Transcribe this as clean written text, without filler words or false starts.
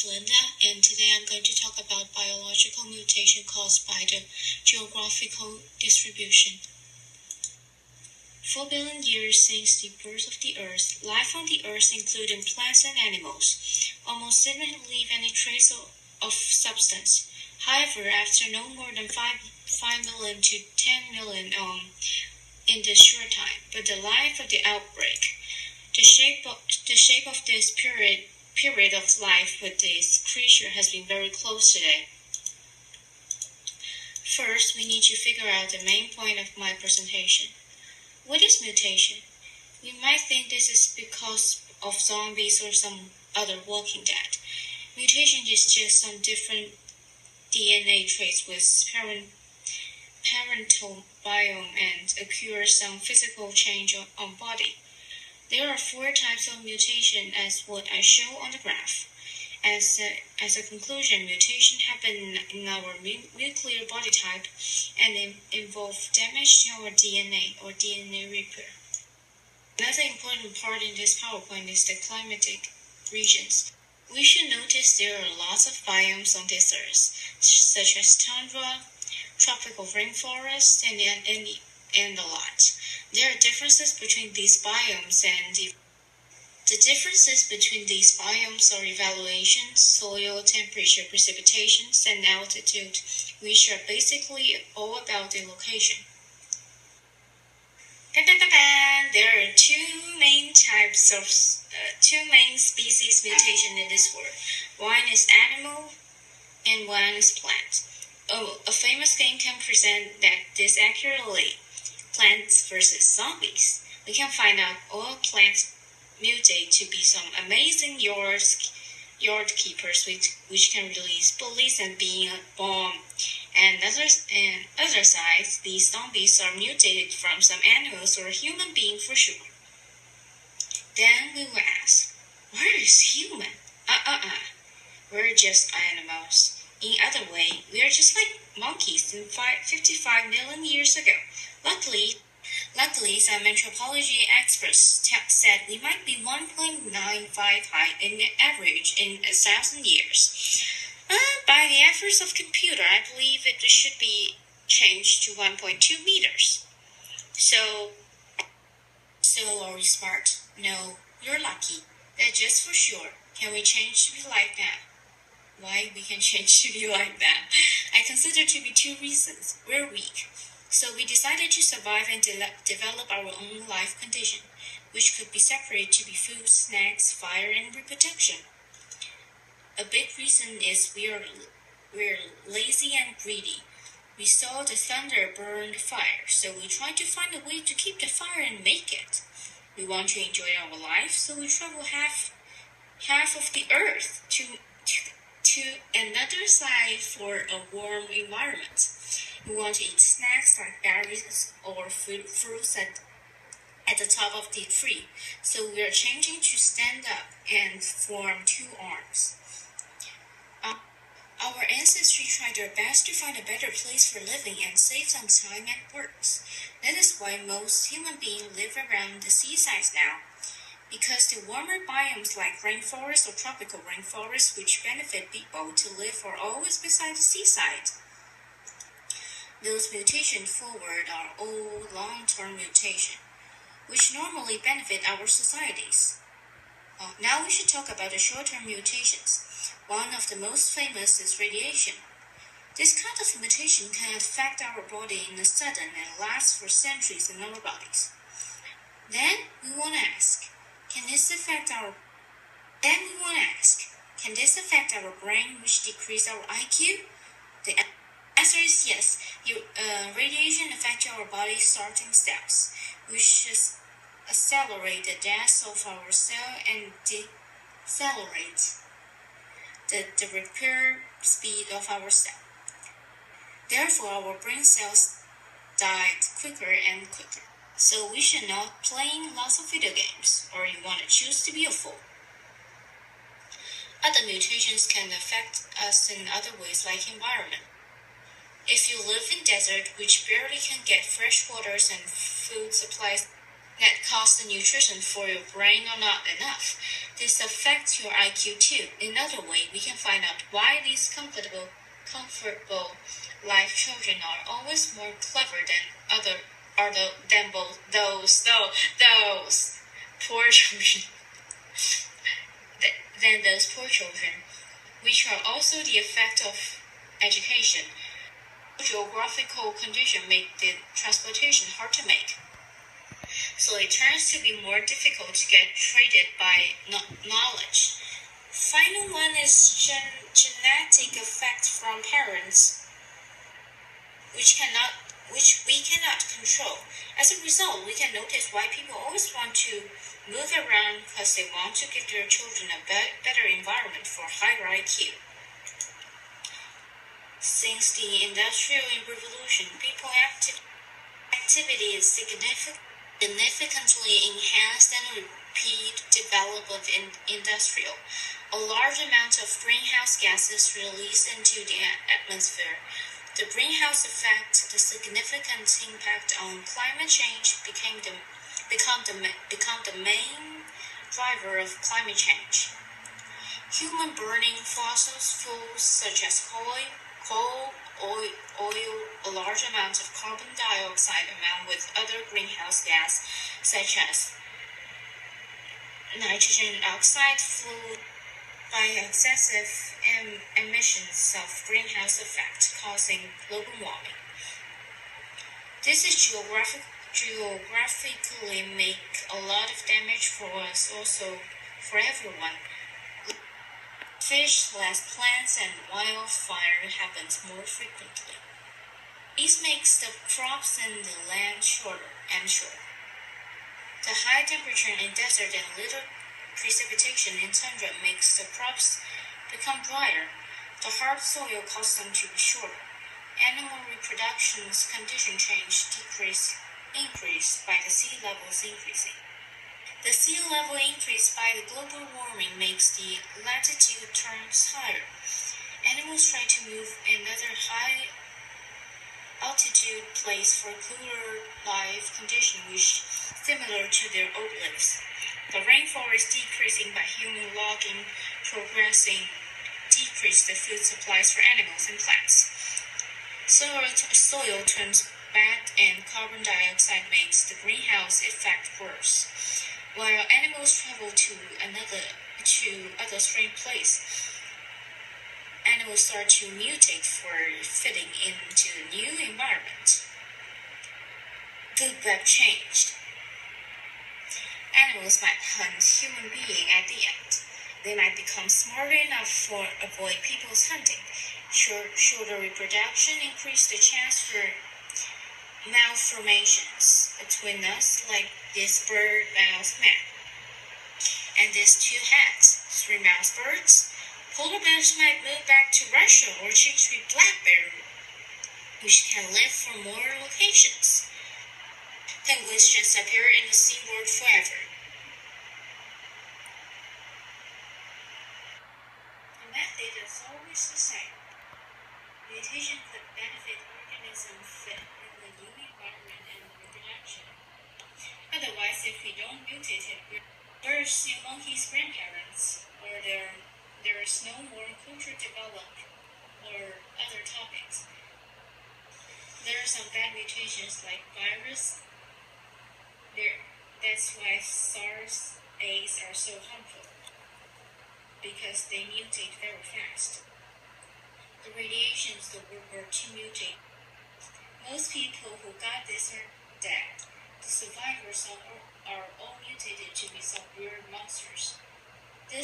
is Linda, and today I'm going to talk about biological mutation caused by the geographical distribution. 4 billion years since the birth of the Earth, life on the Earth, including plants and animals, almost didn't leave any trace of substance. However, after no more than 5 million to 10 million in this short time, but the life of the outbreak, the shape of this period of life with this creature has been very close today. First, we need to figure out the main point of my presentation. What is mutation? You might think this is because of zombies or some other Walking Dead. Mutation is just some different DNA traits with parental biome and occurs some physical change on body. There are 4 types of mutation as what I show on the graph. As a conclusion, mutation happen in our nuclear body type and involve damage to our DNA or DNA repair. Another important part in this PowerPoint is the climatic regions. We should notice there are lots of biomes on this Earth, such as tundra, tropical rainforest, and a lot. There are differences between these biomes, and the differences between these biomes are elevation, soil temperature, precipitation, and altitude, which are basically all about the location. There are two main species mutation in this world. One is animal, and one is plant. A famous game can present this accurately. Plants versus zombies. We can find out all plants mutate to be some amazing yard keepers which can release bullets and being a bomb. And other sides, these zombies are mutated from some animals or human being for sure. Then we will ask, where is human? We're just animals. In other way, we are just like monkeys 55 million years ago. Luckily, some anthropology experts said we might be 1.95 high in average in 1,000 years. By the efforts of computer, I believe it should be changed to 1.2 meters. So are we smart? No, you're lucky. That's just for sure. Can we change to be like that? Why we can change to be like that? I consider to be 2 reasons. We're weak. So we decided to survive and develop our own life condition, which could be separated to be food, snacks, fire, and reproduction. A big reason is we're lazy and greedy. We saw the thunder burn the fire, so we tried to find a way to keep the fire and make it. We want to enjoy our life, so we travel half of the earth to another side for a warm environment. We want to eat snacks like berries or fruits at the top of the tree, so we are changing to stand up and form 2 arms. Our ancestry tried their best to find a better place for living and save some time and works. That is why most human beings live around the seasides now, because the warmer biomes like rainforests or tropical rainforests, which benefit people to live, are always beside the seaside. Those mutations forward are all long-term mutation, which normally benefit our societies. Now we should talk about the short-term mutations. One of the most famous is radiation. This kind of mutation can affect our body in a sudden and last for centuries in our bodies. Then we want to ask, can this affect our brain, which decrease our IQ? The answer is yes. Radiation affects our body's starting steps, which accelerate the death of our cell and decelerate the repair speed of our cell. Therefore, our brain cells die quicker and quicker. So we should not playing lots of video games, or you want to choose to be a fool. Other mutations can affect us in other ways like environment. If you live in desert which barely can get fresh waters and food supplies, that cause the nutrition for your brain are not enough. This affects your IQ too. In another way, we can find out why these comfortable life children are always more clever than those poor children than those poor children, which are also the effect of education. Geographical conditions make the transportation hard to make, so it turns to be more difficult to get traded by knowledge. Final one is genetic effect from parents, which we cannot control. As a result, we can notice why people always want to move around because they want to give their children a better environment for higher IQ. Since the Industrial Revolution, people activity is significantly enhanced and repeat development in industrial. A large amount of greenhouse gases released into the atmosphere. The greenhouse effect, the significant impact on climate change, become the main driver of climate change. Human burning fossil fuels such as coal, oil, a large amount of carbon dioxide along with other greenhouse gas such as nitrogen oxide flew by excessive emissions of greenhouse effect causing global warming. This is geographically make a lot of damage for us, also for everyone. Fish, less plants, and wildfire happens more frequently. This makes the crops in the land shorter and shorter. The high temperature in desert and little precipitation in tundra makes the crops become drier. The hard soil causes them to be shorter. Animal reproduction's condition change increase by the sea levels increasing. The sea level increase by the global warming makes the latitude turns higher. Animals try to move another high altitude place for cooler life condition which similar to their old lives. The rainforest decreasing by human logging progressing decrease the food supplies for animals and plants. Soil turns bad and carbon dioxide makes the greenhouse effect worse. While animals travel to other strange place, animals start to mutate for fitting into a new environment. Food web changed. Animals might hunt human being at the end. They might become smarter enough to avoid people's hunting. Shorter reproduction increase the chance for malformations between us, like this bird-mouthed man and these two hats, three-mouthed birds. Polar bears might move back to Russia or change to black bear, which can live for more locations. Penguins just appear in the sea world forever. The method is always the same. Mutation could benefit organisms fit in the new environment and reproduction. Otherwise, if we don't mutate it, we're still monkeys' grandparents, or there is no more culture developed, or other topics. There are some bad mutations like virus. That's why SARS, AIDS are so harmful, because they mutate very fast. The radiations the World War II mutate. Most people who got this are dead. The survivors are all mutated to be some weird monsters.